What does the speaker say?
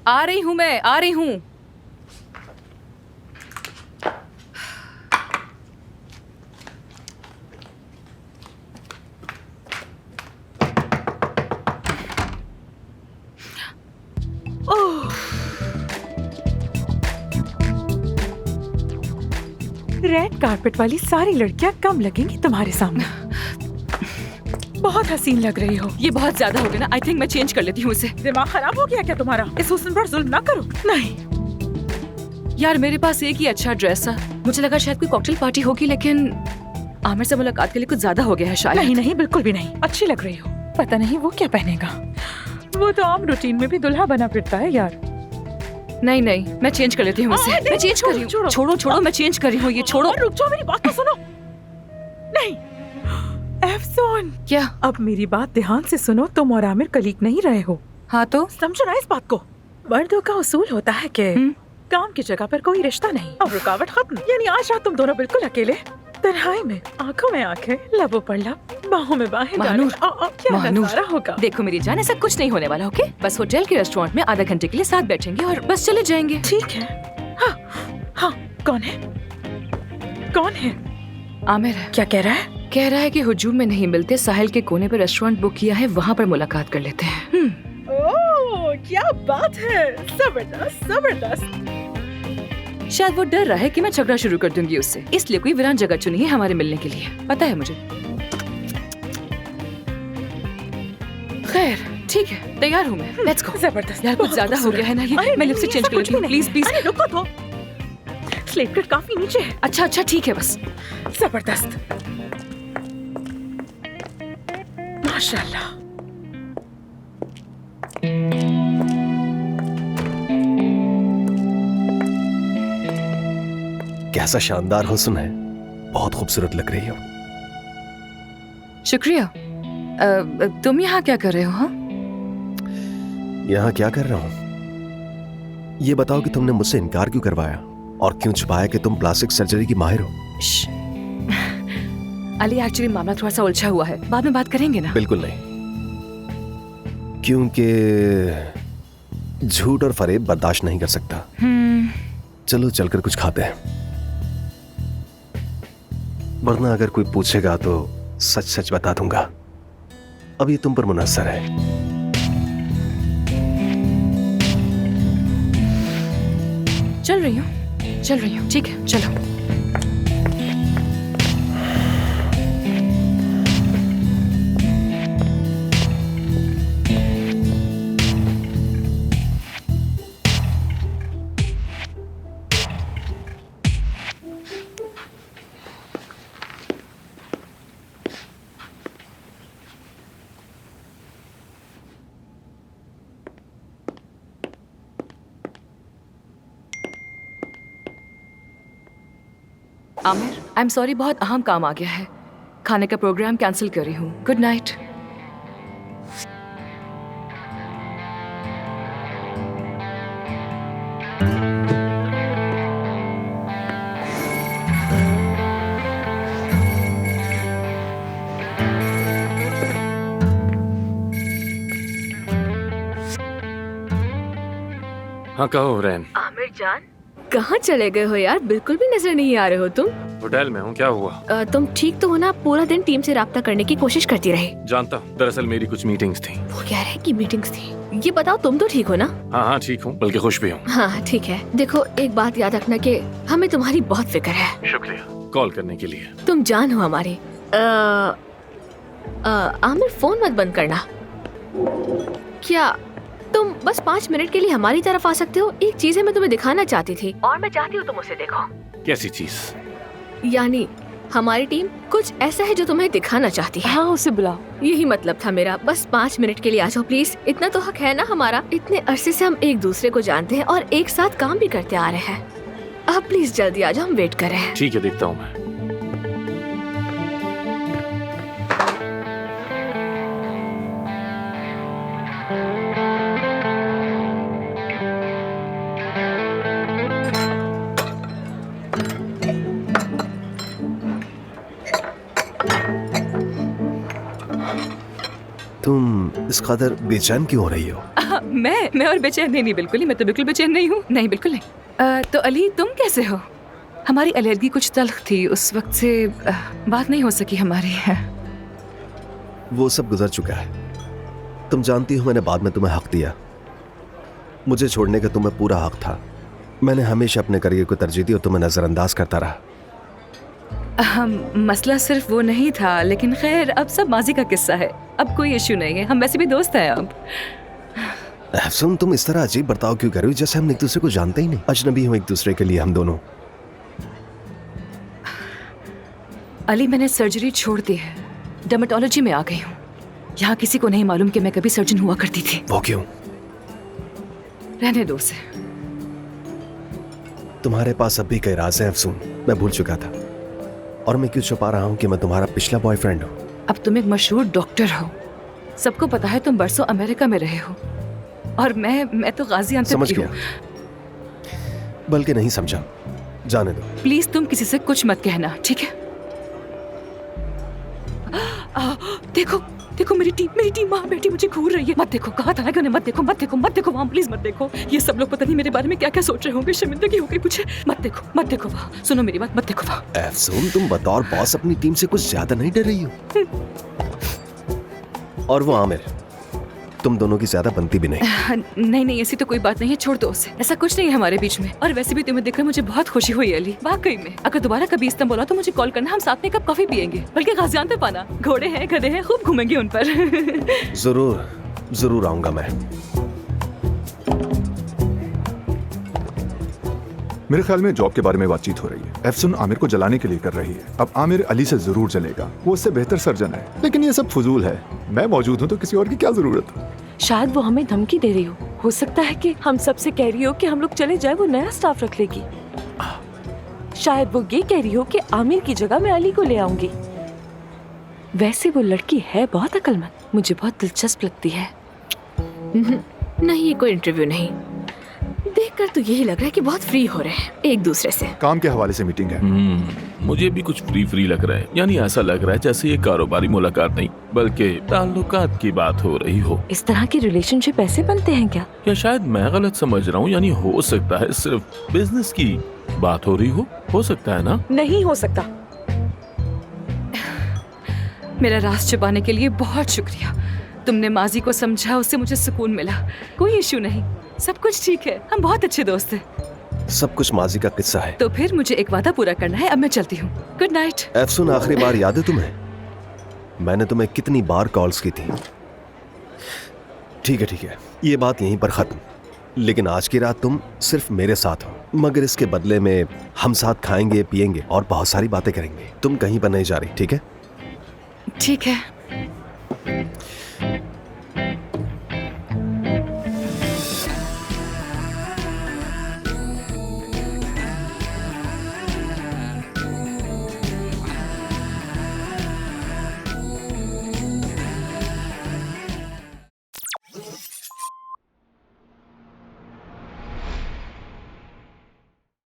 आ रही हूँ, मैं आ रही हूँ। रेड कार्पेट वाली सारी लड़कियां कम लगेंगी तुम्हारे सामने। बहुत हसीन लग रही हो। ये बहुत ज्यादा हो गया ना। आई थिंक मैं चेंज कर लेती हूँ इसे। दिमाग खराब हो गया क्या तुम्हारा? इस हुस्न पर जुल्म ना करो। नहीं यार मेरे पास एक ही अच्छा ड्रेस है। मुझे लगा शायद कोई कॉकटेल पार्टी होगी, लेकिन आमिर से मुलाकात के लिए कुछ ज्यादा हो गया है शायद। नहीं नहीं, बिल्कुल भी नहीं। अच्छी लग रही हो। पता नहीं वो क्या पहनेगा। वो तो आम रूटीन में भी दुल्हा बना फिरता है यार। नहीं नहीं, मैं चेंज कर लेती हूँ इसे। मैं चेंज कर रही हूँ। छोड़ो छोड़ो, मैं चेंज कर रही हूँ। ये छोड़ो। रुक जाओ, मेरी बात तो सुनो। नहीं अफसोन। क्या? अब मेरी बात ध्यान से सुनो। तुम और आमिर कलीग नहीं रहे हो। हाँ तो समझो ना इस बात को। मर्दों का उसूल होता है कि काम की जगह पर कोई रिश्ता नहीं और रुकावट खत्म। यानी आज रात तुम दोनों बिल्कुल अकेले, तन्हाई में, आंखों में आंखें, लबों पर लब, बाहों में बाहें डाले। क्या नजारा होगा। देखो मेरी जान, ऐसा कुछ नहीं होने वाला। ओके, बस होटल के रेस्टोरेंट में आधा घंटे के लिए साथ बैठेंगे और बस चले जाएंगे। ठीक है। हाँ हाँ, कौन है? कौन है? आमिर है। क्या कह रहा है? कह रहा है कि हुजूम में नहीं मिलते, साहिल के कोने पर रेस्टोरेंट बुक किया है, वहाँ पर मुलाकात कर लेते हैं। ओह क्या बात है। जबरदस्त जबरदस्त। शायद वो डर रहा है कि मैं झगड़ा शुरू कर दूंगी उससे, इसलिए कोई वीरान जगह चुनी है हमारे मिलने के लिए। पता है मुझे। खैर ठीक है, तैयार हूँ मैं। Let's go. जबरदस्त। यार कुछ ज्यादा हो गया है ना ये। मैं लिपस्टिक चेंज कर लेती हूँ। Please please. अरे रुको तो। स्लेट कट काफी नीचे है। अच्छा अच्छा ठीक है बस। जबरदस्त। माशाल्लाह। कैसा शानदार हुस्न है। बहुत खूबसूरत लग रही हो। शुक्रिया। तुम यहाँ क्या कर रहे हो? हाँ, यहाँ क्या कर रहा हूँ? ये बताओ कि तुमने मुझसे इनकार क्यों करवाया और क्यों छुपाया कि तुम प्लास्टिक सर्जरी की माहिर हो? अली एक्चुअली मामला थोड़ा सा उलझा हुआ है, बाद में बात करेंगे ना। बिल्कुल नहीं, क्योंकि झूठ और फरेब बर्दाश्त नहीं कर सकता। चलो चलकर कुछ खाते हैं, वरना अगर कोई पूछेगा तो सच सच बता दूंगा। अब ये तुम पर मुनहसर है। चल रही हूँ। ठीक है चलो। आमिर, आई एम सॉरी, बहुत अहम काम आ गया है। खाने का प्रोग्राम कैंसिल कर रही हूँ। Good night. हाँ कहो रैन। आमिर जान, कहाँ चले गए हो यार? बिल्कुल भी नजर नहीं आ रहे हो तुम। होटल में हूँ, क्या हुआ? तुम ठीक तो हो ना? पूरा दिन टीम से राब्ता करने की कोशिश करती रही। जानता हूँ, दरअसल मेरी कुछ मीटिंग्स थी। वो कह रहे हैं कि मीटिंग्स थी। ये बताओ तुम तो ठीक हो ना? हाँ ठीक हूँ, बल्कि खुश भी हूँ। हाँ ठीक है। देखो एक बात याद रखना कि हमें तुम्हारी बहुत फिक्र है। शुक्रिया कॉल करने के लिए। तुम जान हो हमारी। आमिर फोन मत बंद करना। क्या तुम बस 5 मिनट के लिए हमारी तरफ आ सकते हो? एक चीज है मैं तुम्हें दिखाना चाहती थी और मैं चाहती हूँ तुम उसे देखो। कैसी चीज? यानी हमारी टीम कुछ ऐसा है जो तुम्हें दिखाना चाहती है। हाँ उसे बुलाओ। यही मतलब था मेरा। बस 5 मिनट के लिए आ जाओ प्लीज। इतना तो हक है ना हमारा। इतने अरसे से हम एक दूसरे को जानते हैं और एक साथ काम भी करते आ रहे हैं। अब प्लीज जल्दी आ जाओ, हम वेट कर रहे हैं। ठीक है, देखता हूँ मैं। तुम इस कदर बेचैन क्यों हो रही हो? मैं और बेचैन नहीं बिल्कुल ही, मैं तो बिल्कुल बेचैन नहीं हूँ, नहीं बिल्कुल नहीं। तो अली तुम कैसे हो? हमारी अलर्जी कुछ तल्ख थी, उस वक्त से बात नहीं हो सकी हमारी। वो सब गुजर चुका है। तुम जानती हो मैंने बाद में तुम्हें हक दिया। मुझे छोड़ने का तुम्हें पूरा हक था। मैंने हमेशा अपने करियर को तरजीह दी और तुम्हें नजरअंदाज करता रहा। मसला सिर्फ वो नहीं था, लेकिन खैर अब सब माजी का किस्सा है, अब कोई इशू नहीं है, हम वैसे भी दोस्त हैं अब। अफसून तुम इस तरह अजीब बर्ताव क्यों कर रही हो, जैसे हम एक दूसरे को जानते ही नहीं, अजनबी हो एक दूसरे के लिए हम दोनों। अली मैंने सर्जरी छोड़ दी है, डर्मेटोलॉजी में आ गई हूँ। यहाँ किसी को नहीं मालूम कि मैं कभी सर्जन हुआ करती थी। वो क्यों? रहने दो उसे। तुम्हारे पास अब भी कई राज हैं अफसून, मैं भूल चुका था। और मैं क्यों छुपा रहा हूँ कि मैं तुम्हारा पिछला बॉयफ्रेंड हूँ। अब तुम एक मशहूर डॉक्टर हो, सबको पता है तुम बरसों अमेरिका में रहे हो, और मैं तो गाजियाबाद समझ की गया, हूँ। बल्कि नहीं समझा, जाने दो। प्लीज तुम किसी से कुछ मत कहना, ठीक है? देखो देखो मेरी टीम वहाँ बैठी मुझे घूर रही है। मत देखो, कहा था ना कि उन्हें मत देखो, मत देखो, मत देखो वहाँ, प्लीज मत देखो। ये सब लोग पता नहीं मेरे बारे में क्या क्या सोच रहे होंगे, शर्मिंदगी हो गई मुझे। मत देखो वहाँ, सुनो मेरी बात, मत देखो वहाँ। अफसून तुम बतौर बॉस अपनी टीम से कुछ ज्यादा नहीं डर रही हो? और वो आमिर, तुम दोनों की ज्यादा बनती भी नहीं। नहीं ऐसी तो कोई बात नहीं है, छोड़ दो उसे, ऐसा कुछ नहीं है हमारे बीच में। और वैसे भी तुम्हें देखकर मुझे बहुत खुशी हुई अली, वाकई में। अगर दोबारा कभी इस्तांबुल आओ तो मुझे कॉल करना, हम साथ में कप कॉफी पियेंगे, बल्कि गाजियाबाद तक आना। घोड़े हैं, गधे हैं, खूब घूमेंगे उन पर। जरूर आऊंगा मैं। मेरे ख्याल में जॉब के बारे में बातचीत हो रही है। अफसून आमिर को जलाने के लिए कर रही है। अब आमिर अली से जरूर जलेगा, वो उससे बेहतर सर्जन है। लेकिन ये सब फजूल है, मैं मौजूद हूँ तो किसी और की क्या जरूरत है। शायद वो हमें धमकी दे रही हो सकता है कि हम सबसे कह रही हो कि हम लोग चले जाए, वो नया स्टाफ रख लेगी। शायद वो ये कह रही हो कि आमिर की जगह मैं अली को ले आऊंगी। वैसे वो लड़की है बहुत अक्लमंद, मुझे बहुत दिलचस्प लगती है। नहीं, ये कोई इंटरव्यू नहीं, देखकर तो यही लग रहा है कि बहुत फ्री हो रहे हैं एक दूसरे से। काम के हवाले से मीटिंग है। मुझे भी कुछ फ्री लग रहा है, यानी ऐसा लग रहा है जैसे ये कारोबारी मुलाकात नहीं बल्कि ताल्लुकात की बात हो रही हो। इस तरह के रिलेशनशिप ऐसे बनते हैं क्या? या शायद मैं गलत समझ रहा हूँ, यानी हो सकता है सिर्फ बिजनेस की बात हो रही हो सकता है ना? नहीं हो सकता। मेरा राज छुपाने के लिए बहुत शुक्रिया। तुमने माजी को समझा, उससे मुझे सुकून मिला। कोई इशू नहीं, सब कुछ ठीक है, हम बहुत अच्छे दोस्त हैं। सब कुछ माजी का किस्सा है। तो फिर मुझे एक वादा पूरा करना है, अब मैं चलती हूँ। Good night. अफसून, आखिरी बार याद है तुम्हें मैंने तुम्हें कितनी बार कॉल्स की थी? ठीक है, ये बात यहीं पर खत्म। लेकिन आज की रात तुम सिर्फ मेरे साथ हो, मगर इसके बदले में हम साथ खाएंगे, पिएंगे और बहुत सारी बातें करेंगे। तुम कहीं पर नहीं जा रही, ठीक है? ठीक है।